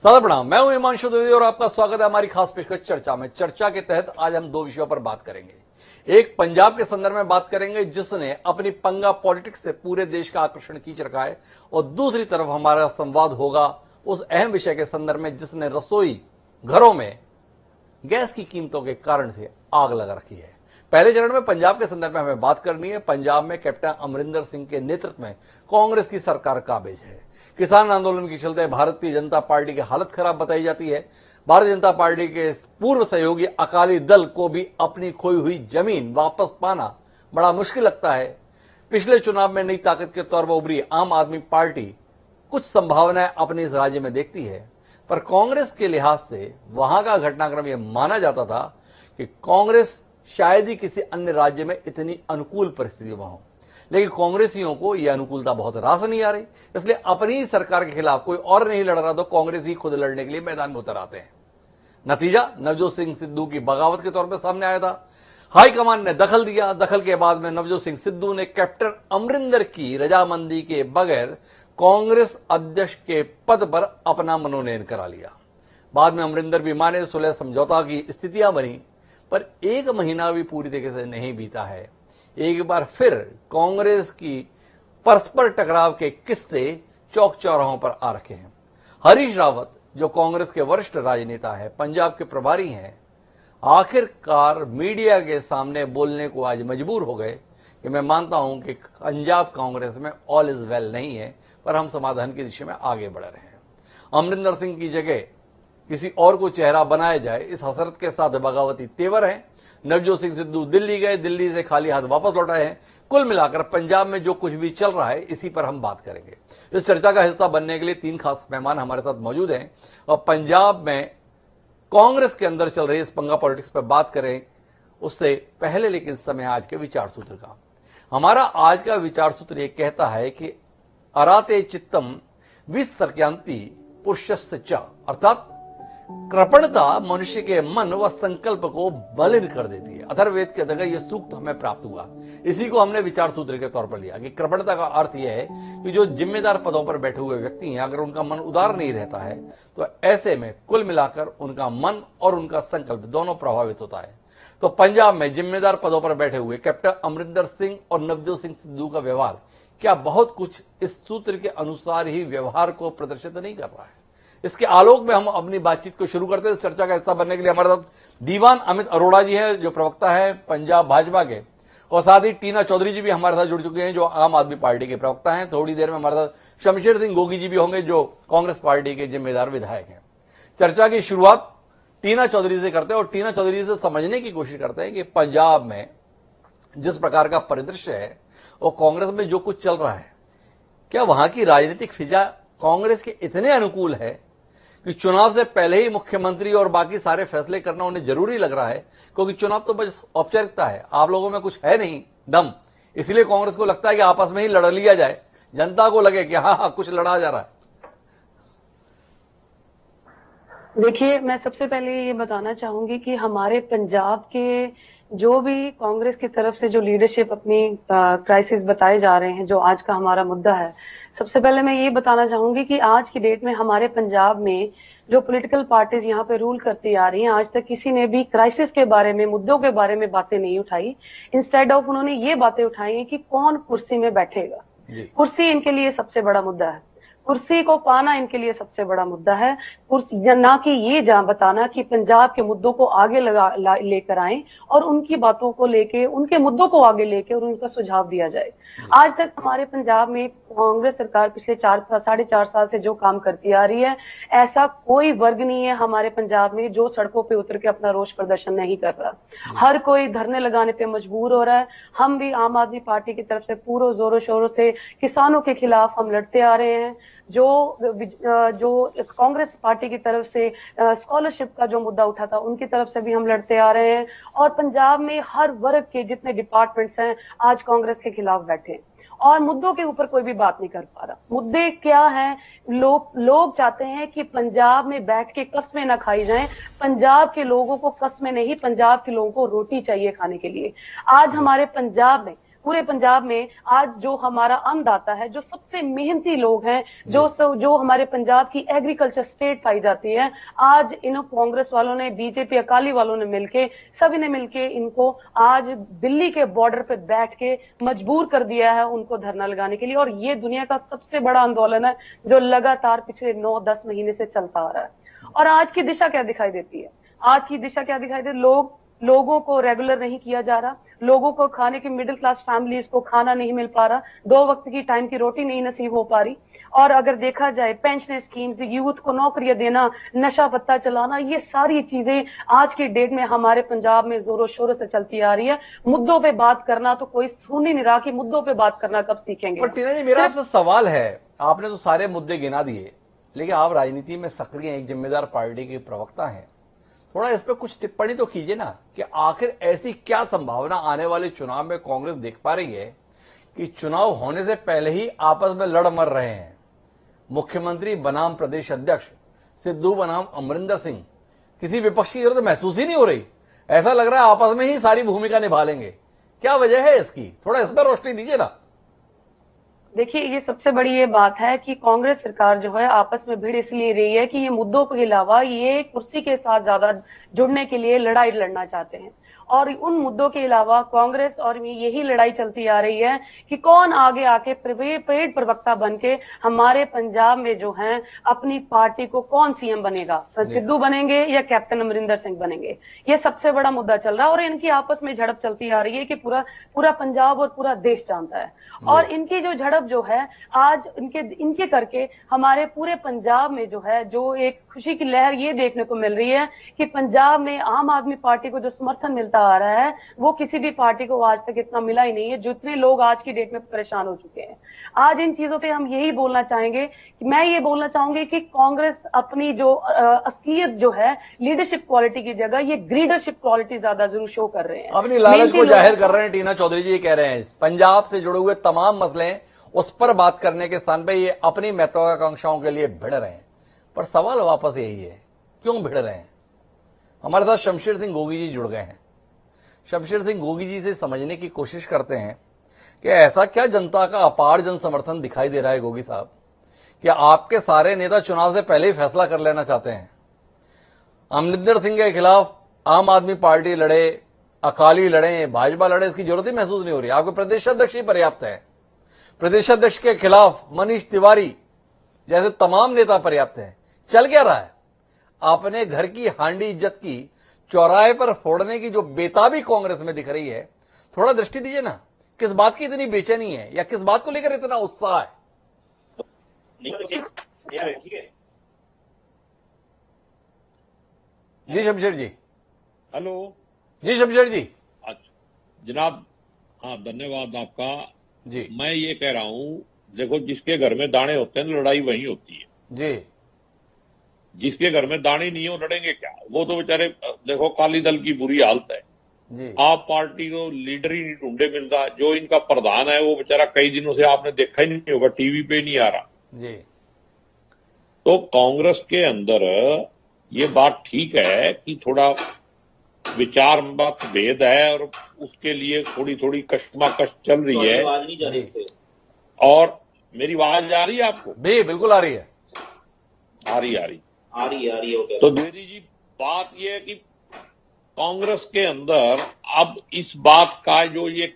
सादर प्रणाम। मैं हूं हिमांशु द्विवेदी और आपका स्वागत है हमारी खास पेशकश चर्चा में। चर्चा के तहत आज हम दो विषयों पर बात करेंगे। एक पंजाब के संदर्भ में बात करेंगे जिसने अपनी पंगा पॉलिटिक्स से पूरे देश का आकर्षण खींच रखा है, और दूसरी तरफ हमारा संवाद होगा उस अहम विषय के संदर्भ में जिसने रसोई घरों में गैस की कीमतों के कारण से आग लगा रखी है। पहले चरण में पंजाब के संदर्भ में हमें बात करनी है। पंजाब में कैप्टन अमरिंदर सिंह के नेतृत्व में कांग्रेस की सरकार काबिज है। किसान आंदोलन के चलते भारतीय जनता पार्टी की हालत खराब बताई जाती है। भारतीय जनता पार्टी के पूर्व सहयोगी अकाली दल को भी अपनी खोई हुई जमीन वापस पाना बड़ा मुश्किल लगता है। पिछले चुनाव में नई ताकत के तौर पर उभरी आम आदमी पार्टी कुछ संभावनाएं अपने इस राज्य में देखती है, पर कांग्रेस के लिहाज से वहां का घटनाक्रम यह माना जाता था कि कांग्रेस शायद ही किसी अन्य राज्य में इतनी अनुकूल परिस्थिति वहां हो, लेकिन कांग्रेसियों को यह अनुकूलता बहुत रास नहीं आ रही, इसलिए अपनी ही सरकार के खिलाफ कोई और नहीं लड़ रहा तो कांग्रेस ही खुद लड़ने के लिए मैदान में उतर आते हैं। नतीजा नवजोत सिंह सिद्धू की बगावत के तौर पर सामने आया था। हाईकमान ने दखल दिया। दखल के बाद में नवजोत सिंह सिद्धू ने कैप्टन अमरिंदर की रजामंदी के बगैर कांग्रेस अध्यक्ष के पद पर अपना मनोनयन करा लिया। बाद में अमरिंदर भी माने, सुलह समझौता की स्थितियां बनी, पर एक महीना भी पूरी तरीके से नहीं बीता है। एक बार फिर कांग्रेस की परस्पर टकराव के किस्से चौक चौराहों पर आ रखे हैं। हरीश रावत जो कांग्रेस के वरिष्ठ राजनेता है, पंजाब के प्रभारी हैं, आखिरकार मीडिया के सामने बोलने को आज मजबूर हो गए कि मैं मानता हूं कि पंजाब कांग्रेस में ऑल इज वेल नहीं है, पर हम समाधान की दिशा में आगे बढ़ रहे हैं। अमरिंदर सिंह की जगह किसी और को चेहरा बनाया जाए, इस हसरत के साथ बगावती तेवर है। नवजोत सिंह सिद्धू दिल्ली गए, दिल्ली से खाली हाथ वापस लौटाए हैं। कुल मिलाकर पंजाब में जो कुछ भी चल रहा है इसी पर हम बात करेंगे। इस चर्चा का हिस्सा बनने के लिए तीन खास मेहमान हमारे साथ मौजूद हैं, और पंजाब में कांग्रेस के अंदर चल रही इस पंगा पॉलिटिक्स पर बात करें उससे पहले लेकिन समय आज के विचार सूत्र का। हमारा आज का विचार सूत्र यह कहता है कि अराते चित्तम विसर्क्यांति पुरुषस्य च, अर्थात कृपणता मनुष्य के मन व संकल्प को मलिन कर देती है। अथर्ववेद के अंतर्गत यह सूक्त हमें प्राप्त हुआ, इसी को हमने विचार सूत्र के तौर पर लिया कि कृपणता का अर्थ यह है कि जो जिम्मेदार पदों पर बैठे हुए व्यक्ति हैं, अगर उनका मन उदार नहीं रहता है तो ऐसे में कुल मिलाकर उनका मन और उनका संकल्प दोनों प्रभावित होता है। तो पंजाब में जिम्मेदार पदों पर बैठे हुए कैप्टन अमरिंदर सिंह और नवजोत सिंह सिद्धू का व्यवहार क्या बहुत कुछ इस सूत्र के अनुसार ही व्यवहार को प्रदर्शित नहीं कर रहा है? इसके आलोक में हम अपनी बातचीत को शुरू करते हैं। चर्चा का हिस्सा बनने के लिए हमारे साथ दीवान अमित अरोड़ा जी हैं जो प्रवक्ता है पंजाब भाजपा के, और साथ ही टीना चौधरी जी भी हमारे साथ जुड़ चुके हैं जो आम आदमी पार्टी के प्रवक्ता हैं। थोड़ी देर में हमारे साथ शमशेर सिंह गोगी जी भी होंगे जो कांग्रेस पार्टी के जिम्मेदार विधायक हैं। चर्चा की शुरुआत टीना चौधरी से करते हैं और टीना चौधरी से समझने की कोशिश करते हैं कि पंजाब में जिस प्रकार का परिदृश्य है और कांग्रेस में जो कुछ चल रहा है, क्या वहां की राजनीतिक फिजा कांग्रेस के इतने अनुकूल है कि चुनाव से पहले ही मुख्यमंत्री और बाकी सारे फैसले करना उन्हें जरूरी लग रहा है, क्योंकि चुनाव तो बस औपचारिकता है, आप लोगों में कुछ है नहीं दम, इसलिए कांग्रेस को लगता है कि आपस में ही लड़ लिया जाए, जनता को लगे कि हाँ कुछ लड़ा जा रहा है। देखिए, मैं सबसे पहले ये बताना चाहूंगी कि हमारे पंजाब के जो भी कांग्रेस की तरफ से जो लीडरशिप अपनी क्राइसिस बताए जा रहे हैं, जो आज का हमारा मुद्दा है, सबसे पहले मैं ये बताना चाहूंगी कि आज की डेट में हमारे पंजाब में जो पॉलिटिकल पार्टीज यहाँ पे रूल करती आ रही हैं, आज तक किसी ने भी क्राइसिस के बारे में, मुद्दों के बारे में बातें नहीं उठाई। इंस्टेड ऑफ उन्होंने ये बातें उठाई हैं कि कौन कुर्सी में बैठेगा। कुर्सी इनके लिए सबसे बड़ा मुद्दा है, कुर्सी को पाना इनके लिए सबसे बड़ा मुद्दा है। कुर्सी ना कि ये बताना कि पंजाब के मुद्दों को आगे लेकर आएं और उनकी बातों को लेके, उनके मुद्दों को आगे लेके और उनका सुझाव दिया जाए। आज तक हमारे पंजाब में कांग्रेस सरकार पिछले 4.5 साल से जो काम करती आ रही है, ऐसा कोई वर्ग नहीं है हमारे पंजाब में जो सड़कों पे उतर के अपना रोष प्रदर्शन नहीं कर रहा। हर कोई धरने लगाने पे मजबूर हो रहा है। हम भी आम आदमी पार्टी की तरफ से पूरे जोरों शोरों से किसानों के खिलाफ हम लड़ते आ रहे हैं। जो कांग्रेस पार्टी की तरफ से स्कॉलरशिप का जो मुद्दा उठा था, उनकी तरफ से भी हम लड़ते आ रहे हैं। और पंजाब में हर वर्ग के जितने डिपार्टमेंट्स हैं आज कांग्रेस के खिलाफ बैठे हैं और मुद्दों के ऊपर कोई भी बात नहीं कर पा रहा। मुद्दे क्या हैं? लोग चाहते हैं कि पंजाब में बैठ के कस्में ना खाई जाएं। पंजाब के लोगों को कस्में नहीं, पंजाब के लोगों को रोटी चाहिए खाने के लिए। आज हमारे पंजाब में पूरे पंजाब में आज जो हमारा अन्नदाता है, जो सबसे मेहनती लोग हैं, जो हमारे पंजाब की एग्रीकल्चर स्टेट पाई जाती है, आज इन कांग्रेस वालों ने, बीजेपी अकाली वालों ने मिलके, सभी ने मिलके इनको आज दिल्ली के बॉर्डर पे बैठ के मजबूर कर दिया है उनको धरना लगाने के लिए। और ये दुनिया का सबसे बड़ा आंदोलन है जो लगातार पिछले 9-10 महीने से चलता आ रहा है। और आज की दिशा क्या दिखाई देती है? आज की दिशा क्या दिखाई देती है? लोगों को रेगुलर नहीं किया जा रहा, लोगों को खाने की, मिडिल क्लास फैमिलीज को खाना नहीं मिल पा रहा, 2 वक्त की टाइम की रोटी नहीं नसीब हो पा रही। और अगर देखा जाए पेंशन स्कीम्स, यूथ को नौकरियां देना, नशा पत्ता चलाना, ये सारी चीजें आज की डेट में हमारे पंजाब में जोरों शोरों से चलती आ रही है। मुद्दों पे बात करना तो कोई सुन ही नहीं रहा कि मुद्दों पे बात करना कब सीखेंगे। पर टीना जी, मेरा आपसे सवाल है, आपने तो सारे मुद्दे गिना दिए, लेकिन आप राजनीति में सक्रिय हैं, एक जिम्मेदार पार्टी के प्रवक्ता हैं, थोड़ा इस पर कुछ टिप्पणी तो कीजिए ना कि आखिर ऐसी क्या संभावना आने वाले चुनाव में कांग्रेस देख पा रही है कि चुनाव होने से पहले ही आपस में लड़ मर रहे हैं। मुख्यमंत्री बनाम प्रदेश अध्यक्ष, सिद्धू बनाम अमरिंदर सिंह, किसी विपक्ष की जरूरत महसूस ही नहीं हो रही। ऐसा लग रहा है आपस में ही सारी भूमिका निभा लेंगे। क्या वजह है इसकी? थोड़ा इस पर रोशनी दीजिए ना। देखिए, ये सबसे बड़ी ये बात है कि कांग्रेस सरकार जो है आपस में भिड़ इसलिए रही है कि ये मुद्दों के अलावा ये कुर्सी के साथ ज्यादा जुड़ने के लिए लड़ाई लड़ना चाहते हैं। और उन मुद्दों के अलावा कांग्रेस और यही लड़ाई चलती आ रही है कि कौन आगे आके पेड प्रवक्ता बनके हमारे पंजाब में जो है अपनी पार्टी को कौन सीएम बनेगा, सिद्धू बनेंगे या कैप्टन अमरिंदर सिंह बनेंगे। ये सबसे बड़ा मुद्दा चल रहा है और इनकी आपस में झड़प चलती आ रही है कि पूरा पंजाब और पूरा देश जानता है। और इनकी जो झड़प जो है आज इनके करके हमारे पूरे पंजाब में जो है, जो एक खुशी की लहर ये देखने को मिल रही है कि पंजाब में आम आदमी पार्टी को जो समर्थन मिलता आ रहा है वो किसी भी पार्टी को आज तक इतना मिला ही नहीं है, जितने लोग आज की डेट में परेशान हो चुके हैं। आज इन चीजों पे हम यही बोलना चाहेंगे कि मैं ये बोलना चाहूंगी कि कांग्रेस अपनी जो असलियत जो है लीडरशिप क्वालिटी की जगह ये ग्रीडरशिप क्वालिटी ज्यादा जरूर शो कर रहे हैं, अपनी लालच को जाहिर कर रहे हैं। टीना चौधरी जी कह रहे हैं पंजाब से जुड़े हुए तमाम मसले उस पर बात करने के स्थान पर ये अपनी महत्वाकांक्षाओं के लिए भिड़ रहे हैं। पर सवाल वापस यही है, क्यों भिड़ रहे हैं? हमारे साथ शमशेर सिंह गोगी जी जुड़ गए हैं। शमशेर सिंह गोगी जी से समझने की कोशिश करते हैं कि ऐसा क्या जनता का अपार जन समर्थन दिखाई दे रहा है गोगी साहब कि आपके सारे नेता चुनाव से पहले ही फैसला कर लेना चाहते हैं। अमरिंदर सिंह के खिलाफ आम आदमी पार्टी लड़े, अकाली लड़े, भाजपा लड़े, इसकी जरूरत ही महसूस नहीं हो रही। आपके प्रदेश अध्यक्ष ही पर्याप्त है। प्रदेश अध्यक्ष के खिलाफ मनीष तिवारी जैसे तमाम नेता पर्याप्त हैं। चल क्या रहा है? अपने घर की हांडी इज्जत की चौराहे पर फोड़ने की जो बेताबी कांग्रेस में दिख रही है, थोड़ा दृष्टि दीजिए ना। किस बात की इतनी बेचैनी है या किस बात को लेकर इतना उत्साह है? जी शमशेर जी। हेलो जी शमशेर जी। अच्छा जनाब, हाँ धन्यवाद आपका जी। मैं ये कह रहा हूँ, देखो जिसके घर में दाने होते हैं लड़ाई वहीं होती है जी। जिसके घर में दाने नहीं हो लड़ेंगे क्या? वो तो बेचारे, देखो अकाली दल की बुरी हालत है जी। आप पार्टी को लीडर ही नहीं ढूंढे मिल रहा। जो इनका प्रधान है वो बेचारा कई दिनों से आपने देखा ही नहीं होगा, टीवी पे नहीं आ रहा जी। तो कांग्रेस के अंदर ये बात ठीक है कि थोड़ा विचार मत भेद है और उसके लिए थोड़ी थोड़ी कष्टमाकष्ट चल रही है। और मेरी आवाज आ रही है आपको? बिल्कुल आ रही है। आ रही है। तो द्विवेदी जी, बात यह है कि कांग्रेस के अंदर अब इस बात का जो ये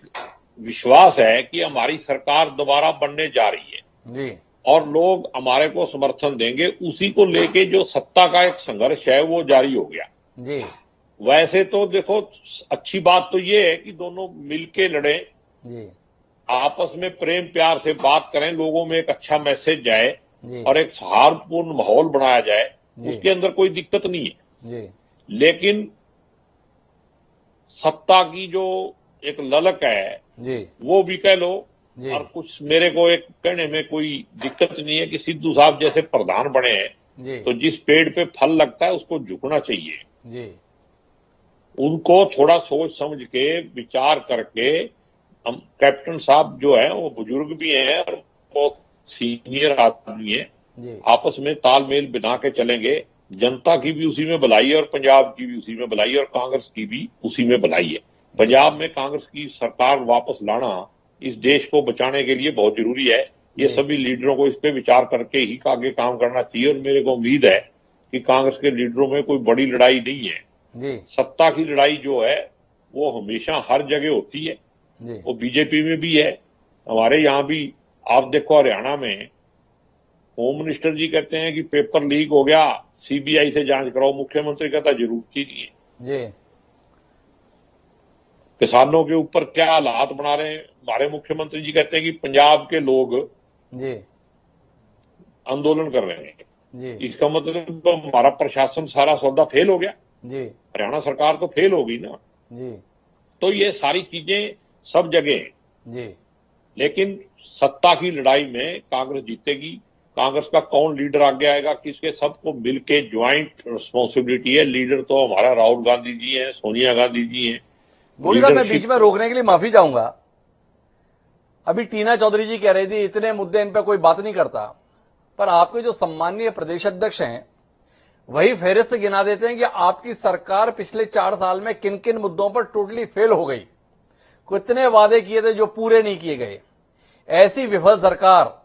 विश्वास है कि हमारी सरकार दोबारा बनने जा रही है जी, और लोग हमारे को समर्थन देंगे, उसी को लेके जो सत्ता का एक संघर्ष है वो जारी हो गया जी। वैसे तो देखो अच्छी बात तो ये है कि दोनों मिलके लड़े जी आपस में प्रेम प्यार से बात करें, लोगों में एक अच्छा मैसेज जाए जी और एक सौहार्दपूर्ण माहौल बनाया जाए, जी। उसके अंदर कोई दिक्कत नहीं है। जी लेकिन सत्ता की जो एक ललक है जी वो भी कह लो जी। और कुछ मेरे को एक कहने में कोई दिक्कत नहीं है कि सिद्धू साहब जैसे प्रधान बने हैं जी तो जिस पेड़ पे फल लगता है उसको झुकना चाहिए। जी उनको थोड़ा सोच समझ के विचार करके, हम कैप्टन साहब जो है वो बुजुर्ग भी हैं और बहुत सीनियर आदमी है, जी आपस में तालमेल बना के चलेंगे। जनता की भी उसी में भलाई है और पंजाब की भी उसी में भलाई है और कांग्रेस की भी उसी में भलाई है। पंजाब में कांग्रेस की सरकार वापस लाना इस देश को बचाने के लिए बहुत जरूरी है। ये सभी लीडरों को इस पे विचार करके ही आगे काम करना चाहिए। और मेरे को उम्मीद है कि कांग्रेस के लीडरों में कोई बड़ी लड़ाई नहीं है। जी सत्ता की लड़ाई जो है वो हमेशा हर जगह होती है, जी वो बीजेपी में भी है, हमारे यहाँ भी। आप देखो हरियाणा में होम मिनिस्टर जी कहते हैं कि पेपर लीक हो गया, सीबीआई से जांच कराओ। मुख्यमंत्री कहता जरूरत ही नहीं है। जी किसानों के ऊपर क्या हालात बना रहे हैं। हमारे मुख्यमंत्री जी कहते हैं कि पंजाब के लोग जी आंदोलन कर रहे हैं। जी इसका मतलब हमारा प्रशासन सारा सौदा फेल हो गया, जी हरियाणा सरकार तो फेल हो गई ना। जी तो ये सारी चीजें सब जगह हैं, जी लेकिन सत्ता की लड़ाई में कांग्रेस जीतेगी। कांग्रेस का कौन लीडर आगे आएगा, किसके, सबको मिलके ज्वाइंट रिस्पॉन्सिबिलिटी है। लीडर तो हमारा राहुल गांधी जी हैं, सोनिया गांधी जी हैं। गोगी साहब, मैं बीच में रोकने के लिए माफी चाहूंगा। अभी टीना चौधरी जी कह रही थी इतने मुद्दे इन पर कोई बात नहीं करता, पर आपके जो सम्माननीय प्रदेश अध्यक्ष हैं वही फेहरिस्त गिना देते हैं कि आपकी सरकार पिछले 4 साल में किन किन मुद्दों पर टोटली फेल हो गई, कितने वादे किए थे जो पूरे नहीं किए गए। ऐसी विफल सरकार,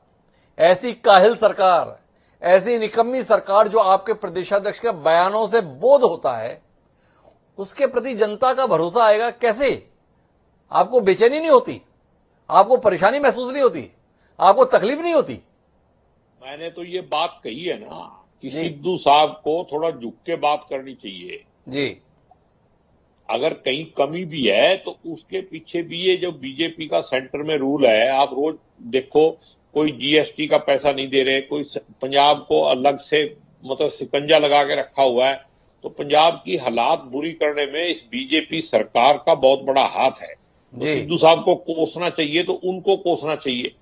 ऐसी काहिल सरकार, ऐसी निकम्मी सरकार जो आपके प्रदेशाध्यक्ष के बयानों से बोध होता है, उसके प्रति जनता का भरोसा आएगा कैसे? आपको बेचैनी नहीं होती? आपको परेशानी महसूस नहीं होती? आपको तकलीफ नहीं होती? मैंने तो ये बात कही है ना कि सिद्धू साहब को थोड़ा झुक के बात करनी चाहिए जी। अगर कहीं कमी भी है तो उसके पीछे भी ये जो बीजेपी का सेंटर में रूल है, आप रोज देखो, कोई जीएसटी का पैसा नहीं दे रहे, कोई पंजाब को अलग से मतलब शिकंजा लगा के रखा हुआ है। तो पंजाब की हालात बुरी करने में इस बीजेपी सरकार का बहुत बड़ा हाथ है। तो सिद्धू साहब को कोसना चाहिए तो उनको कोसना चाहिए।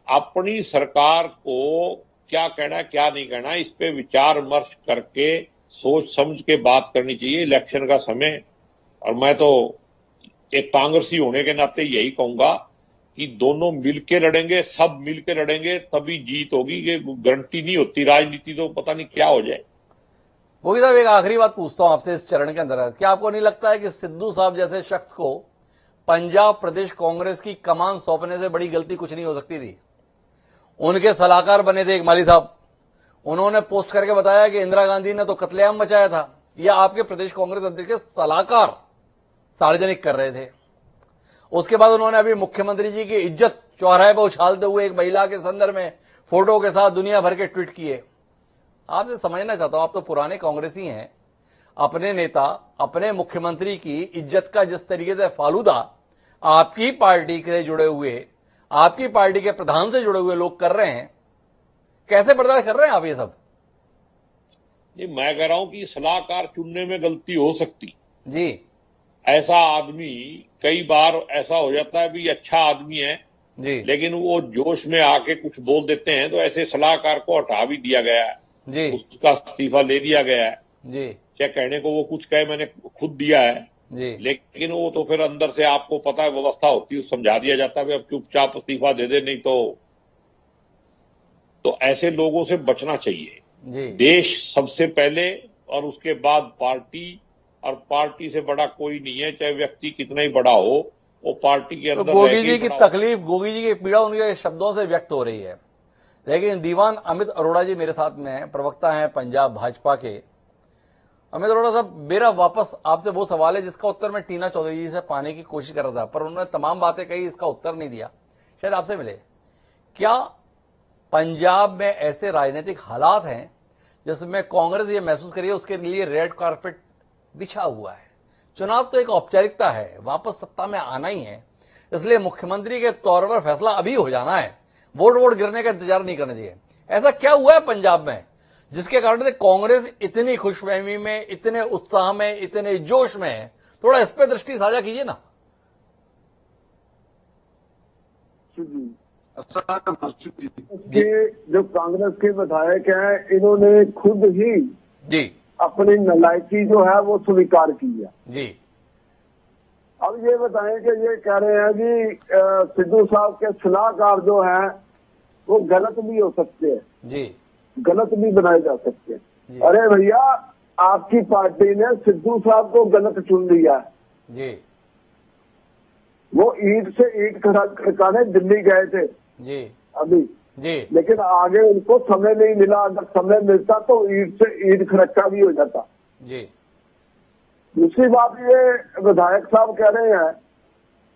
अपनी सरकार को क्या कहना क्या नहीं कहना, इस पे विचार विमर्श करके सोच समझ के बात करनी चाहिए। इलेक्शन का समय, और मैं तो एक कांग्रेसी होने के नाते यही कहूंगा कि दोनों मिलके लड़ेंगे, सब मिलके लड़ेंगे तभी जीत होगी। ये गारंटी नहीं होती, राजनीति तो पता नहीं क्या हो जाए। गोगी साहब, एक आखिरी बात पूछता हूं आपसे इस चरण के अंदर, क्या आपको नहीं लगता है कि सिद्धू साहब जैसे शख्स को पंजाब प्रदेश कांग्रेस की कमान सौंपने से बड़ी गलती कुछ नहीं हो सकती थी? उनके सलाहकार बने थे एक माली साहब, उन्होंने पोस्ट करके बताया कि इंदिरा गांधी ने तो कत्लेआम मचाया था। यह आपके प्रदेश कांग्रेस अध्यक्ष के सलाहकार सार्वजनिक कर रहे थे। उसके बाद उन्होंने अभी मुख्यमंत्री जी की इज्जत चौराहे पर उछालते हुए एक महिला के संदर्भ में फोटो के साथ दुनिया भर के ट्वीट किए। आपसे समझना चाहता हूं, आप तो पुराने कांग्रेसी हैं, अपने नेता, अपने मुख्यमंत्री की इज्जत का जिस तरीके से फालूदा आपकी पार्टी से जुड़े हुए, आपकी पार्टी के प्रधान से जुड़े हुए लोग कर रहे हैं, कैसे बर्दाश्त कर रहे हैं आप ये सब? जी, मैं कह रहा हूं कि सलाहकार चुनने में गलती हो सकती जी। ऐसा आदमी कई बार ऐसा हो जाता है भी अच्छा आदमी है जी, लेकिन वो जोश में आके कुछ बोल देते हैं, तो ऐसे सलाहकार को हटा भी दिया गया है जी, उसका इस्तीफा ले दिया गया है जी, चाहे कहने को वो कुछ कहे, मैंने खुद दिया है जी, लेकिन वो तो फिर अंदर से आपको पता है व्यवस्था होती है, समझा दिया जाता है अब चुपचाप इस्तीफा दे दे, नहीं तो ऐसे लोगों से बचना चाहिए। जी। देश सबसे पहले और उसके बाद पार्टी, और पार्टी से बड़ा कोई नहीं है, चाहे व्यक्ति कितना ही बड़ा हो, वो पार्टी के तो अंदर गोगी जी की तकलीफ, गोगी जी की पीड़ा उनके शब्दों से व्यक्त हो रही है, लेकिन दीवान अमित अरोड़ा जी मेरे साथ में हैं, प्रवक्ता हैं पंजाब भाजपा के। अमित अरोड़ा साहब, मेरा वापस आपसे वो सवाल है जिसका उत्तर मैं टीना चौधरी जी से पाने की कोशिश कर रहा था, पर उन्होंने तमाम बातें कही, इसका उत्तर नहीं दिया। शायद आपसे मिले, क्या पंजाब में ऐसे राजनीतिक हालात हैं जिसमें कांग्रेस ये महसूस करिए उसके लिए रेड कारपेट बिछा हुआ है? चुनाव तो एक औपचारिकता है, वापस सत्ता में आना ही है, इसलिए मुख्यमंत्री के तौर पर फैसला अभी हो जाना है, वोट गिरने का इंतजार नहीं करना चाहिए। ऐसा क्या हुआ है पंजाब में जिसके कारण से कांग्रेस इतनी खुशफहमी में, इतने उत्साह में, इतने जोश में है? थोड़ा इस पे दृष्टि साझा कीजिए ना। कि जो कांग्रेस के विधायक हैं, इन्होंने खुद ही जी अपनी नालायकी जो है वो स्वीकार की है। जी। अब ये बताएं कि ये कह रहे हैं कि सिद्धू साहब के सलाहकार जो हैं वो गलत भी हो सकते हैं जी, गलत भी बनाए जा सकते जी। हैं। अरे भैया, आपकी पार्टी ने सिद्धू साहब को गलत चुन लिया है। जी वो ईंट से ईंट खड़काने दिल्ली गए थे जी अभी जी लेकिन आगे उनको समय नहीं मिला। अगर समय मिलता तो ईंट से ईंट खड़का भी हो जाता। जी दूसरी बात ये विधायक साहब कह रहे हैं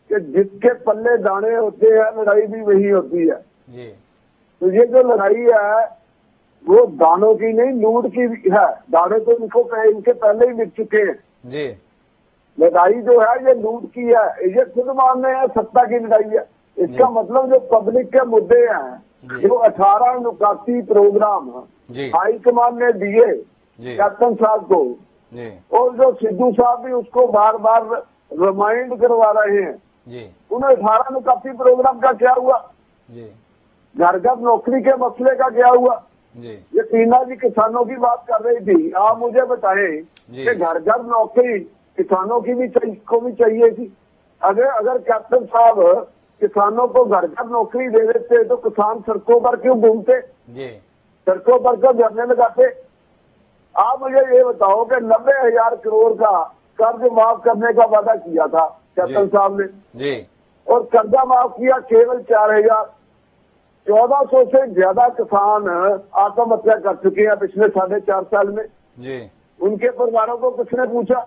कि जिसके पल्ले दाने होते हैं लड़ाई भी वही होती है। जी तो ये जो लड़ाई है वो दानों की नहीं लूट की है। दाने तो इनके पहले ही मिल चुके हैं। जी लड़ाई जो है ये लूट की है। ये खुद मान रहे हैं सत्ता की लड़ाई है। इसका मतलब जो पब्लिक के मुद्दे हैं जी। जो 18 नुकाती प्रोग्राम जी हाईकमान ने दिए जी कैप्टन साहब को जी और जो सिद्धू साहब भी उसको बार बार रिमाइंड करवा रहे हैं। जी उन 18 नुकाती प्रोग्राम का क्या हुआ? जी घर घर नौकरी के मसले का क्या हुआ? जी ये टीना जी किसानों की बात कर रही थी। आप मुझे बताएं जी। कि घर घर नौकरी किसानों की भी चाहिए थी। अगर कैप्टन साहब किसानों को घर घर नौकरी दे देते तो किसान सड़कों पर क्यों घूमते? जी सड़कों पर क्यों धरने लगाते? आप मुझे ये बताओ कि 90,000 करोड़ का कर्ज माफ करने का वादा किया था कैप्टन साहब ने जी और कर्जा माफ किया केवल 4,000। 1400 से ज्यादा किसान आत्महत्या कर चुके हैं पिछले 4.5 साल में। जी उनके परिवारों को किसने पूछा?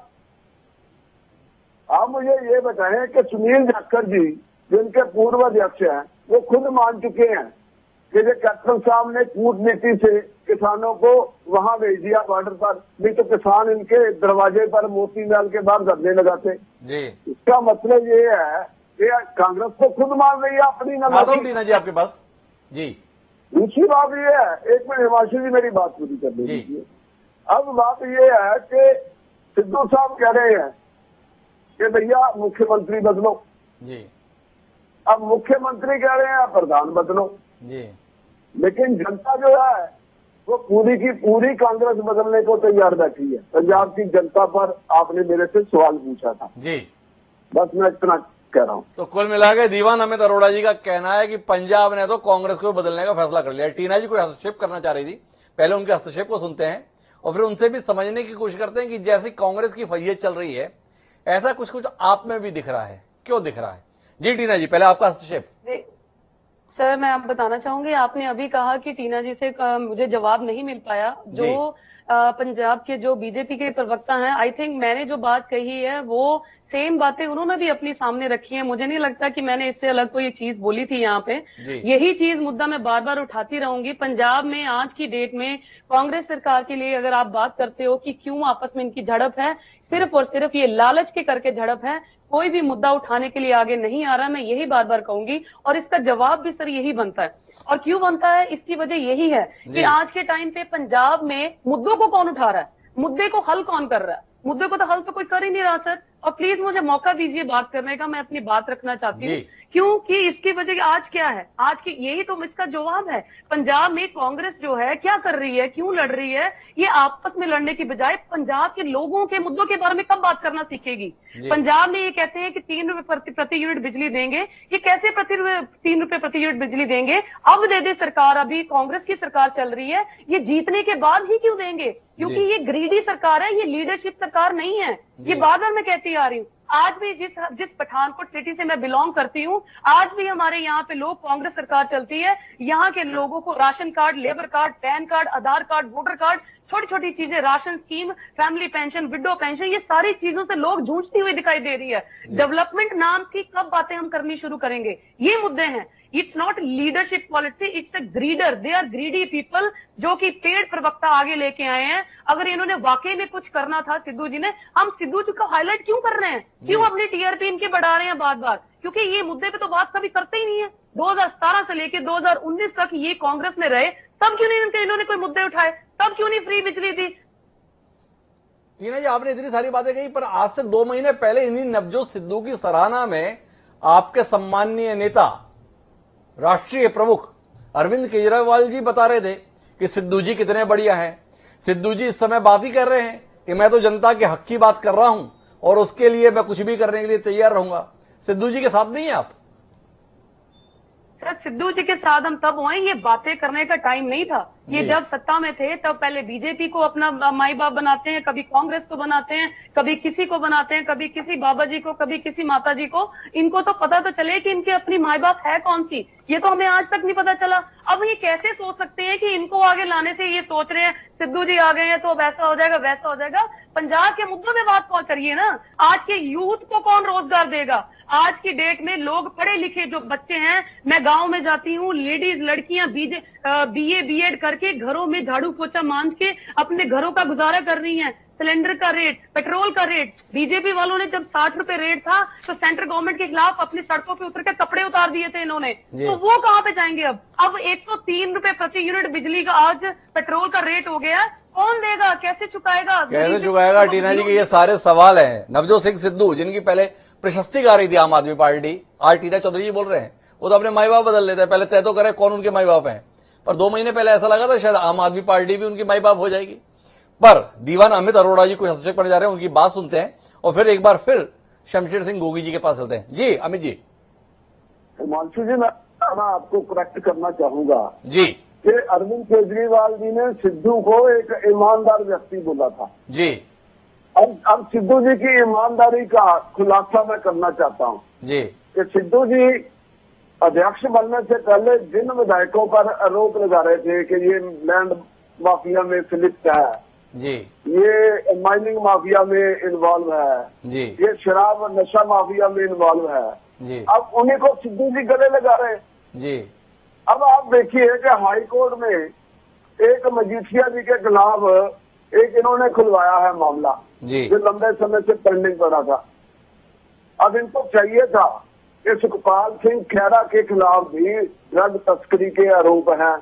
आप मुझे ये बताएं कि सुनील जाखड़ जी जिनके पूर्व अध्यक्ष हैं वो खुद मान चुके हैं कि जो कैप्टन साहब ने कूटनीति से किसानों को वहां भेज दिया बॉर्डर पर, नहीं तो किसान इनके दरवाजे पर मोती महल के बाहर धरने लगाते। जी इसका मतलब ये है कि कांग्रेस तो खुद मान रही है अपनी आता हूं नलायकी। टीना जी आपके पास। जी दूसरी बात ये है, एक मिनट हिमांशु जी मेरी बात पूरी कर जी। दीजिए। अब बात ये है कि सिद्धू साहब कह रहे हैं कि भैया मुख्यमंत्री बदलो। जी अब मुख्यमंत्री कह रहे हैं प्रधान बदलो। जी लेकिन जनता जो है वो पूरी की पूरी कांग्रेस बदलने को तैयार बैठी है। पंजाब की जनता पर आपने मेरे से सवाल पूछा था। जी बस मैं इतना कह रहा हूँ। तो कुल मिला के दीवान अमित अरोड़ा जी का कहना है कि पंजाब ने तो कांग्रेस को बदलने का फैसला कर लिया। टीना जी कोई हस्तक्षेप करना चाह रही थी, पहले उनके हस्तक्षेप को सुनते हैं और फिर उनसे भी समझने की कोशिश करते हैं कि जैसी कांग्रेस की फैयत चल रही है ऐसा कुछ कुछ आप में भी दिख रहा है। क्यों दिख रहा है? जी टीना जी, पहले आपका हस्तक्षेप। सर मैं आप बताना चाहूंगी, आपने अभी कहा कि टीना जी से मुझे जवाब नहीं मिल पाया। जो पंजाब के जो बीजेपी के प्रवक्ता हैं, आई थिंक मैंने जो बात कही है वो सेम बातें उन्होंने भी अपनी सामने रखी है। मुझे नहीं लगता कि मैंने इससे अलग कोई चीज बोली थी यहाँ पे। यही चीज मुद्दा मैं बार बार उठाती रहूंगी। पंजाब में आज की डेट में कांग्रेस सरकार के लिए अगर आप बात करते हो कि क्यों आपस में इनकी झड़प है, सिर्फ और सिर्फ ये लालच के करके झड़प है। कोई भी मुद्दा उठाने के लिए आगे नहीं आ रहा। मैं यही बार बार कहूंगी और इसका जवाब भी सर यही बनता है। और क्यों बनता है, इसकी वजह यही है कि आज के टाइम पे पंजाब में मुद्दों को कौन उठा रहा है, मुद्दे को हल कौन कर रहा है? मुद्दे को तो हल तो कोई कर ही नहीं रहा सर। और प्लीज मुझे मौका दीजिए बात करने का, मैं अपनी बात रखना चाहती हूँ। क्योंकि इसकी वजह आज क्या है, आज की यही तो इसका जवाब है। पंजाब में कांग्रेस जो है क्या कर रही है, क्यों लड़ रही है? ये आपस में लड़ने की बजाय पंजाब के लोगों के मुद्दों के बारे में कब बात करना सीखेगी? पंजाब में ये कहते हैं कि 3 रुपए प्रति यूनिट बिजली देंगे। ये कैसे 3 रुपए प्रति यूनिट बिजली देंगे? अब दे दे सरकार, अभी कांग्रेस की सरकार चल रही है, ये जीतने के बाद ही क्यों देंगे? क्योंकि ये ग्रीडी सरकार है, ये लीडरशिप सरकार नहीं है। ये बार बार मैं कहती आ रही हूँ। आज भी जिस पठानकोट सिटी से मैं बिलोंग करती हूँ, आज भी हमारे यहाँ पे लोग कांग्रेस सरकार चलती है। यहाँ के लोगों को ration card, labour card, pan card, Aadhaar card, voter card, छोटी छोटी चीजें, ration scheme, family pension, widow pension, ये सारी चीजों से लोग जूझती हुई दिखाई दे रही है। डेवलपमेंट नाम की कब बातें हम करनी शुरू करेंगे? ये मुद्दे हैं। It's not leadership policy, it's a greeder. They are greedy people जो कि पेड प्रवक्ता आगे लेके आए हैं। अगर इन्होंने वाकई में कुछ करना था सिद्धू जी ने, हम सिद्धू जी को हाईलाइट क्यों कर रहे हैं? क्यों अपनी टीआरपी इनके बढ़ा रहे हैं बार बार? क्योंकि ये मुद्दे पे तो बात कभी करते ही नहीं है। 2017 से लेके 2019 तक ये कांग्रेस में रहे, तब क्यों नहीं इन्होंने कोई मुद्दे उठाए? तब क्यों नहीं फ्री बिजली दी? टीना जी, आपने इतनी सारी बातें कही, पर आज से 2 महीने पहले इन्हीं नवजोत सिद्धू की सराहना में आपके सम्माननीय नेता, राष्ट्रीय प्रमुख अरविंद केजरीवाल जी बता रहे थे कि सिद्धू जी कितने बढ़िया हैं। सिद्धू जी इस समय बात ही कर रहे हैं कि मैं तो जनता के हक की बात कर रहा हूं और उसके लिए मैं कुछ भी करने के लिए तैयार रहूंगा। सिद्धू जी के साथ नहीं है आप? सर सिद्धू जी के साथ हम तब हुए, ये बातें करने का टाइम नहीं था। ये जी। जब सत्ता में थे तब पहले बीजेपी को अपना माई बाप बनाते हैं, कभी कांग्रेस को बनाते हैं, कभी किसी को बनाते हैं, कभी किसी बाबा जी को, कभी किसी माता जी को। इनको तो पता तो चले कि इनके अपनी माई बाप है कौन सी, ये तो हमें आज तक नहीं पता चला। अब ये कैसे सोच सकते हैं कि इनको आगे लाने से ये सोच रहे हैं सिद्धू जी आ गए हैं तो अब ऐसा हो जाएगा वैसा हो जाएगा। पंजाब के मुद्दों पे बात कौन करिए ना। आज के यूथ को कौन रोजगार देगा? आज की डेट में लोग पढ़े लिखे जो बच्चे हैं, मैं गांव में जाती हूँ, लेडीज लड़कियां बीए बीएड करके घरों में झाड़ू पोछा मांझ के अपने घरों का गुजारा कर रही हैं। सिलेंडर का रेट, पेट्रोल का रेट, बीजेपी वालों ने जब 60 रुपए रेट था तो सेंट्रल गवर्नमेंट के खिलाफ अपनी सड़कों पे उतर के कपड़े उतार दिए थे इन्होंने। तो वो कहां पे जाएंगे अब 103 रुपए प्रति यूनिट बिजली का आज पेट्रोल का रेट हो गया। कौन देगा? कैसे चुकाएगा? कैसे चुकाएगा? टीना जी के ये सारे सवाल हैं। नवजोत सिंह सिद्धू जिनकी पहले प्रशस्ति गा रही थी आम आदमी पार्टी, आज टीना चौधरी जी बोल रहे हैं वो तो अपने माई बाप बदल लेते हैं। पहले तय तो करे कौन उनके माई बाप हैं, पर 2 महीने पहले ऐसा लगा था शायद आम आदमी पार्टी भी उनकी माई बाप हो जाएगी। पर दीवान अमित अरोड़ा जी कुछ हस्तक्षेप करने जा रहे हैं, उनकी बात सुनते हैं और फिर एक बार फिर शमशेर सिंह गोगी जी के पास चलते हैं। जी अमित जी। हिमांशु जी, मैं आपको करेक्ट करना चाहूंगा जी कि अरविंद केजरीवाल जी ने सिद्धू को एक ईमानदार व्यक्ति बोला था। जी अब सिद्धू जी की ईमानदारी का खुलासा मैं करना चाहता हूँ जी कि सिद्धू जी अध्यक्ष बनने से पहले जिन विधायकों पर आरोप लगा रहे थे कि ये लैंड माफिया में संलिप्त है, जी ये माइनिंग माफिया में इन्वॉल्व है, जी ये शराब और नशा माफिया में इन्वॉल्व है, जी अब उन्हीं को सिद्धू जी गले लगा रहे हैं। जी अब आप देखिए कि हाई कोर्ट में एक मजीठिया जी के खिलाफ एक इन्होंने खुलवाया है मामला जी जो लंबे समय से पेंडिंग पड़ा था। अब इनको चाहिए था कि सुखपाल सिंह खैरा के खिलाफ भी ड्रग तस्करी के आरोप हैं,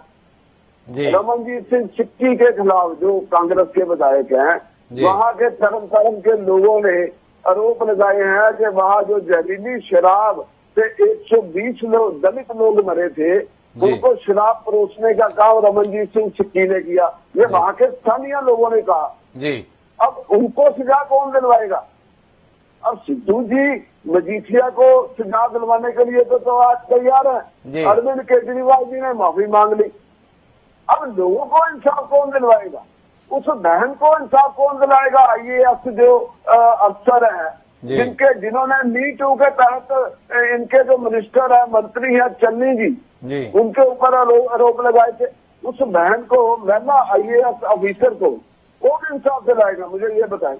जी रमनजीत सिंह सिक्की के खिलाफ जो कांग्रेस के विधायक हैं, जी। वहां के तरन के लोगों ने आरोप लगाए हैं कि वहां जो जहरीली शराब से 120 लोग दलित लोग मरे थे, जी। उनको शराब परोसने का काम रमनजीत सिंह सिक्की ने किया, ये वहां के स्थानीय लोगों ने कहा। जी अब उनको सजा कौन दिलवाएगा? अब सिद्धू जी मजीठिया को सजा दिलवाने के लिए तो आज तैयार जी। है। अरविंद केजरीवाल जी ने माफी मांग ली। अब लोगों को इंसाफ कौन दिलवाएगा? उस बहन को इंसाफ कौन दिलाएगा? IAS जो अफसर है जिन्होंने Me2 के तहत इनके जो मिनिस्टर है, मंत्री है चन्नी जी, उनके ऊपर आरोप लगाए थे। उस बहन को, महिला IAS ऑफिसर को कौन इंसाफ दिलाएगा? मुझे ये बताएं।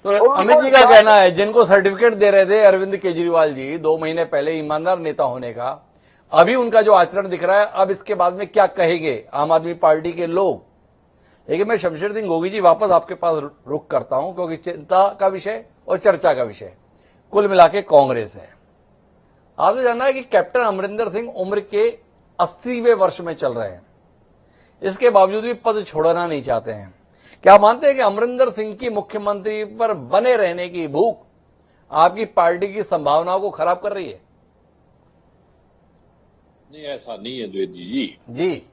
तो अमित जी का कहना है जिनको सर्टिफिकेट दे रहे थे अरविंद केजरीवाल जी 2 महीने पहले ईमानदार नेता होने का, अभी उनका जो आचरण दिख रहा है, अब इसके बाद में क्या कहेंगे आम आदमी पार्टी के लोग? लेकिन मैं शमशेर सिंह गोगी जी वापस आपके पास रुक करता हूं, क्योंकि चिंता का विषय और चर्चा का विषय कुल मिला के कांग्रेस है। आपसे जानना है कि कैप्टन अमरिंदर सिंह उम्र के 80वें वर्ष में चल रहे हैं, इसके बावजूद भी पद छोड़ना नहीं चाहते हैं। क्या मानते हैं कि अमरिंदर सिंह की मुख्यमंत्री पर बने रहने की भूख आपकी पार्टी की संभावनाओं को खराब कर रही है? नहीं, ऐसा नहीं है द्विवेदी जी। जी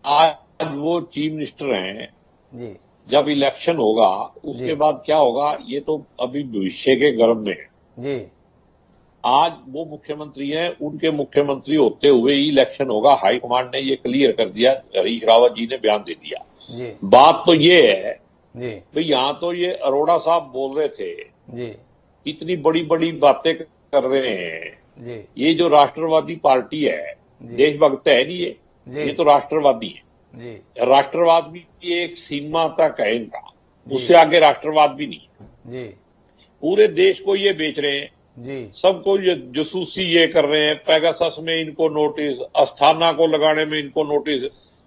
आज वो चीफ मिनिस्टर हैं जी। जब इलेक्शन होगा उसके बाद क्या होगा ये तो अभी भविष्य के गर्भ में है जी। आज वो मुख्यमंत्री हैं, उनके मुख्यमंत्री होते हुए ही इलेक्शन होगा। हाईकमांड ने ये क्लियर कर दिया, हरीश रावत जी ने बयान दे दिया जी। बात तो ये है जी भाई, यहां तो ये अरोड़ा साहब बोल रहे थे जी। इतनी बड़ी बड़ी बातें कर रहे हैं जी ये जो राष्ट्रवादी पार्टी है, देशभक्त है नहीं ये तो राष्ट्रवादी है जी। राष्ट्रवाद भी एक सीमा तक है इनका, उससे आगे राष्ट्रवाद भी नहीं है जी। पूरे देश को ये बेच रहे हैं जी। सबको ये जसूसी ये कर रहे हैं, पेगासस में इनको नोटिस, अस्थाना को लगाने में इनको नोटिस,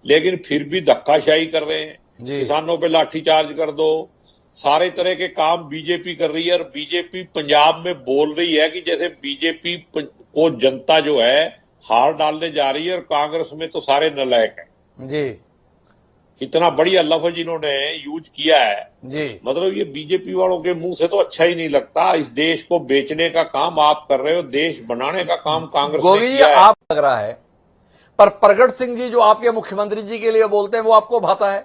लेकिन फिर भी धक्काशाही कर रहे हैं। किसानों पे लाठीचार्ज कर दो, सारे तरह के काम बीजेपी कर रही है। और बीजेपी पंजाब में बोल रही है कि जैसे बीजेपी को जनता जो है हार डालने जा रही है, और कांग्रेस में तो सारे नालायक हैं जी। इतना बढ़िया लफ्ज इन्होंने यूज किया है जी। मतलब ये बीजेपी वालों के मुंह से तो अच्छा ही नहीं लगता। इस देश को बेचने का काम आप कर रहे हो, देश बनाने का काम कांग्रेस ने गोगी जी किया है। आप लग रहा है, पर प्रगट सिंह जी जो आपके मुख्यमंत्री जी के लिए बोलते हैं वो आपको भाता है।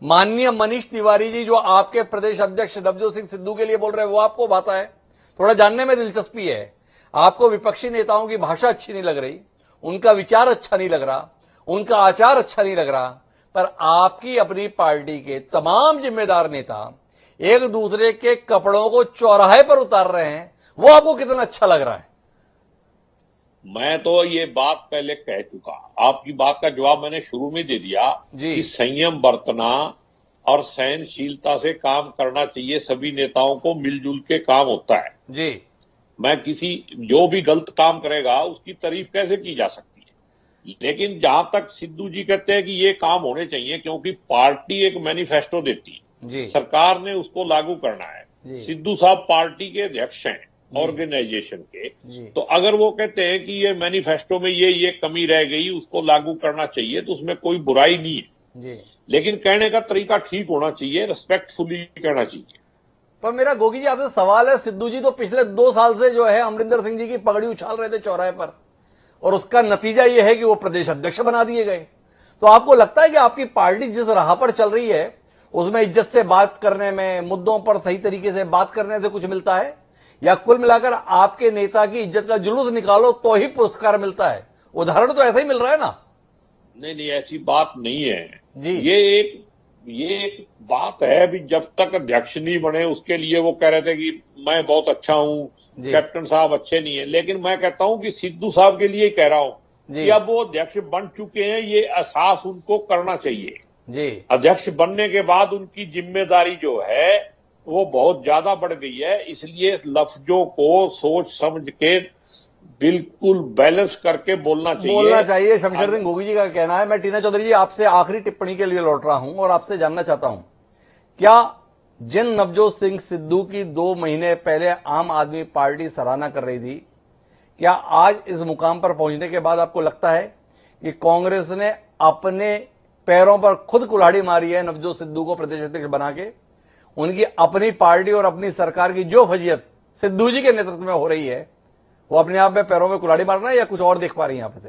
माननीय मनीष तिवारी जी जो आपके प्रदेश अध्यक्ष नवजोत सिंह सिद्धू के लिए बोल रहे हैं वो आपको भाता है। थोड़ा जानने में दिलचस्पी है, आपको विपक्षी नेताओं की भाषा अच्छी नहीं लग रही, उनका विचार अच्छा नहीं लग रहा, उनका आचार अच्छा नहीं लग रहा, पर आपकी अपनी पार्टी के तमाम जिम्मेदार नेता एक दूसरे के कपड़ों को चौराहे पर उतार रहे हैं, वो आपको कितना अच्छा लग रहा है? मैं तो ये बात पहले कह चुका, आपकी बात का जवाब मैंने शुरू में दे दिया जी। कि संयम बरतना और सहनशीलता से काम करना चाहिए। सभी नेताओं को मिलजुल के काम होता है जी। मैं किसी जो भी गलत काम करेगा उसकी तारीफ कैसे की जा सकती है, लेकिन जहां तक सिद्धू जी कहते हैं कि ये काम होने चाहिए क्योंकि पार्टी एक मैनिफेस्टो देती है जी। सरकार ने उसको लागू करना है। जी। सिद्धू साहब पार्टी के अध्यक्ष हैं ऑर्गेनाइजेशन के, तो अगर वो कहते हैं कि ये मैनिफेस्टो में ये कमी रह गई उसको लागू करना चाहिए तो उसमें कोई बुराई नहीं है जी। लेकिन कहने का तरीका ठीक होना चाहिए, रिस्पेक्टफुली कहना चाहिए। पर मेरा गोगी जी आपसे सवाल है, सिद्धू जी तो पिछले 2 साल से जो है अमरिंदर सिंह जी की पगड़ी उछाल रहे थे चौराहे पर, और उसका नतीजा यह है कि वो प्रदेश अध्यक्ष बना दिए गए। तो आपको लगता है कि आपकी पार्टी जिस राह पर चल रही है उसमें इज्जत से बात करने में, मुद्दों पर सही तरीके से बात करने से कुछ मिलता है, या कुल मिलाकर आपके नेता की इज्जत का जुलूस निकालो तो ही पुरस्कार मिलता है? उदाहरण तो ऐसा ही मिल रहा है ना? नहीं, ऐसी बात नहीं है जी। ये एक बात है। अभी जब तक अध्यक्ष नहीं बने उसके लिए वो कह रहे थे कि मैं बहुत अच्छा हूं, कैप्टन साहब अच्छे नहीं है, लेकिन मैं कहता हूं कि सिद्धू साहब के लिए कह रहा हूं कि अब वो अध्यक्ष बन चुके हैं, ये एहसास उनको करना चाहिए जी। अध्यक्ष बनने के बाद उनकी जिम्मेदारी जो है वो बहुत ज्यादा बढ़ गई है, इसलिए लफ्जों को सोच समझ के बिल्कुल बैलेंस करके बोलना चाहिए। शमशेर सिंह गोगी जी का कहना है। मैं टीना चौधरी जी आपसे आखिरी टिप्पणी के लिए लौट रहा हूं और आपसे जानना चाहता हूं, क्या जिन नवजोत सिंह सिद्धू की 2 महीने पहले आम आदमी पार्टी सराहना कर रही थी, क्या आज इस मुकाम पर पहुंचने के बाद आपको लगता है कि कांग्रेस ने अपने पैरों पर खुद कुल्हाड़ी मारी है नवजोत सिद्धू को प्रदेश अध्यक्ष बना के? उनकी अपनी पार्टी और अपनी सरकार की जो फजीयत सिद्धू जी के नेतृत्व में हो रही है वो अपने आप में पैरों में कुल्हाड़ी मारना है, या कुछ और देख पा रही हैं आप इसे?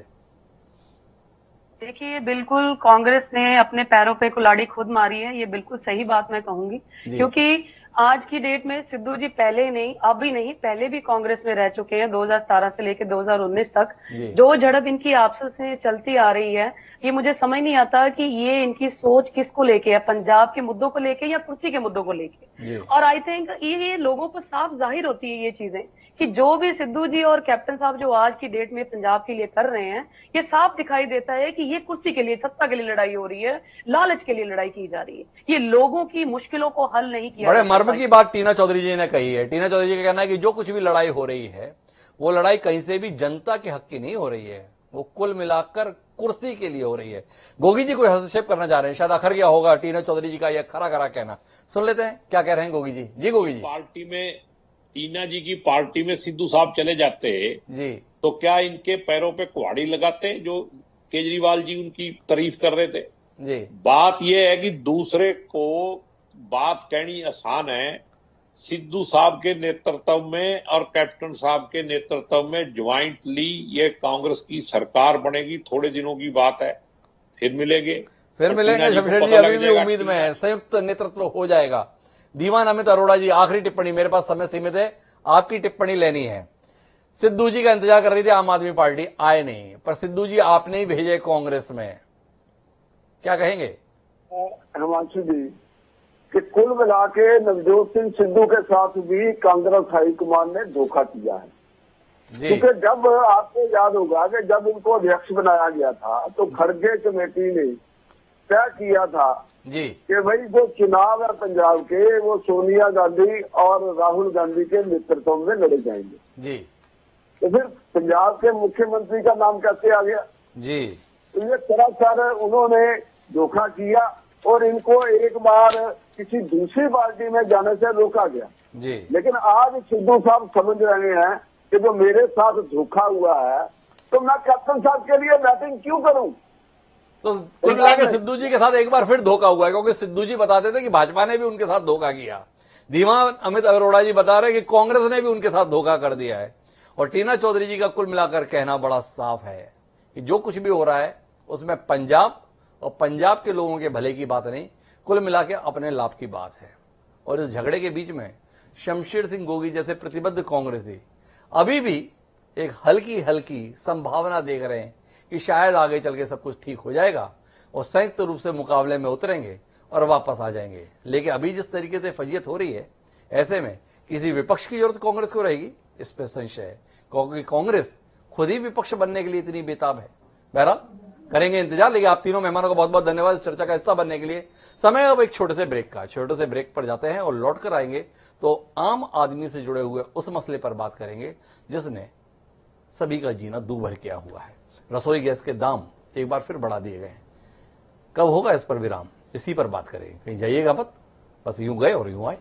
देखिए, बिल्कुल कांग्रेस ने अपने पैरों पे कुल्हाड़ी खुद मारी है, ये बिल्कुल सही बात मैं कहूंगी, क्योंकि आज की डेट में सिद्धू जी पहले नहीं, अभी नहीं, पहले भी कांग्रेस में रह चुके हैं। 2017 से लेकर 2019 तक जो झड़प इनकी आपस में चलती आ रही है, ये मुझे समझ नहीं आता कि ये इनकी सोच किसको लेके है, पंजाब के मुद्दों को लेके या कुर्सी के मुद्दों को लेके। और आई थिंक ये लोगों को साफ जाहिर होती है ये चीजें कि जो भी सिद्धू जी और कैप्टन साहब जो आज की डेट में पंजाब के लिए कर रहे हैं, ये साफ दिखाई देता है कि ये कुर्सी के लिए, सत्ता के लिए लड़ाई हो रही है, लालच के लिए लड़ाई की जा रही है। ये लोगों की मुश्किलों को हल नहीं किया। बड़े मर्म की बात टीना चौधरी जी ने कही है। टीना चौधरी जी का कहना है कि जो कुछ भी लड़ाई हो रही है वो लड़ाई कहीं से भी जनता के हक की नहीं हो रही है, वो कुल मिलाकर कुर्सी के लिए हो रही है। गोगी जी कोई हस्तक्षेप करना चाह रहे हैं, शायद अखर गया होगा टीना चौधरी जी का यह खरा खरा कहना। सुन लेते हैं क्या कह रहे हैं गोगी जी। जी गोगी जी। पार्टी में, टीना जी की पार्टी में सिद्धू साहब चले जाते जी तो क्या इनके पैरों पे कुहाड़ी लगाते जो केजरीवाल जी उनकी तारीफ कर रहे थे? जी। बात यह है कि दूसरे को बात कहनी आसान है। सिद्धू साहब के नेतृत्व में और कैप्टन साहब के नेतृत्व में ज्वाइंटली ये कांग्रेस की सरकार बनेगी, थोड़े दिनों की बात है, फिर मिलेंगे शमशेर जी। अभी भी उम्मीद में है संयुक्त नेतृत्व हो जाएगा। दीवान अमित अरोड़ा जी, आखिरी टिप्पणी, मेरे पास समय सीमित है, आपकी टिप्पणी लेनी है। सिद्धू जी का इंतजार कर रही थी आम आदमी पार्टी, आए नहीं, पर सिद्धू जी आपने ही भेजे कांग्रेस में, क्या कहेंगे? हिमांशु जी कि कुल मिला के नवजोत सिंह सिद्धू के साथ भी कांग्रेस हाईकमान ने धोखा किया है। क्योंकि जब आपको याद होगा कि जब इनको अध्यक्ष बनाया गया था तो खड़गे कमेटी ने तय किया था जी कि भाई जो चुनाव है पंजाब के वो सोनिया गांधी और राहुल गांधी के नेतृत्व में लड़े जाएंगे जी। तो फिर पंजाब के मुख्यमंत्री का नाम कैसे आ गया जी? तो ये सरासर उन्होंने धोखा किया और इनको एक बार किसी दूसरी पार्टी में जाने से रोका गया जी। लेकिन आज सिद्धू साहब समझ रहे हैं कि जो मेरे साथ धोखा हुआ है तो मैं कैप्टन साहब के लिए बैटिंग क्यों करूं? तो कुल मिला के सिद्धू जी के साथ एक बार फिर धोखा हुआ है, क्योंकि सिद्धू जी बताते थे कि भाजपा ने भी उनके साथ धोखा किया। दीवान अमित अरोड़ा जी बता रहे कि कांग्रेस ने भी उनके साथ धोखा कर दिया है। और टीना चौधरी जी का कुल मिलाकर कहना बड़ा साफ है कि जो कुछ भी हो रहा है उसमें पंजाब और पंजाब के लोगों के भले की बात नहीं, कुल मिला के अपने लाभ की बात है। और इस झगड़े के बीच में शमशेर सिंह गोगी जैसे प्रतिबद्ध कांग्रेसी अभी भी एक हल्की हल्की संभावना देख रहे हैं कि शायद आगे चल के सब कुछ ठीक हो जाएगा और संयुक्त रूप से मुकाबले में उतरेंगे और वापस आ जाएंगे। लेकिन अभी जिस तरीके से फजीयत हो रही है, ऐसे में किसी विपक्ष की जरूरत कांग्रेस को रहेगी, इस पर संशय है, क्योंकि कांग्रेस खुद ही विपक्ष बनने के लिए इतनी बेताब है। बहरहाल करेंगे इंतजार। लेकिन आप तीनों मेहमानों का बहुत बहुत धन्यवाद इस चर्चा का हिस्सा बनने के लिए। समय अब एक छोटे से ब्रेक पर जाते हैं और लौट कर आएंगे तो आम आदमी से जुड़े हुए उस मसले पर बात करेंगे जिसने सभी का जीना दूभर किया हुआ है। रसोई गैस के दाम एक बार फिर बढ़ा दिए गए हैं। कब होगा इस पर विराम, इसी पर बात करेंगे। कहीं जाइएगा मत, बस यूं गए और यूं आए।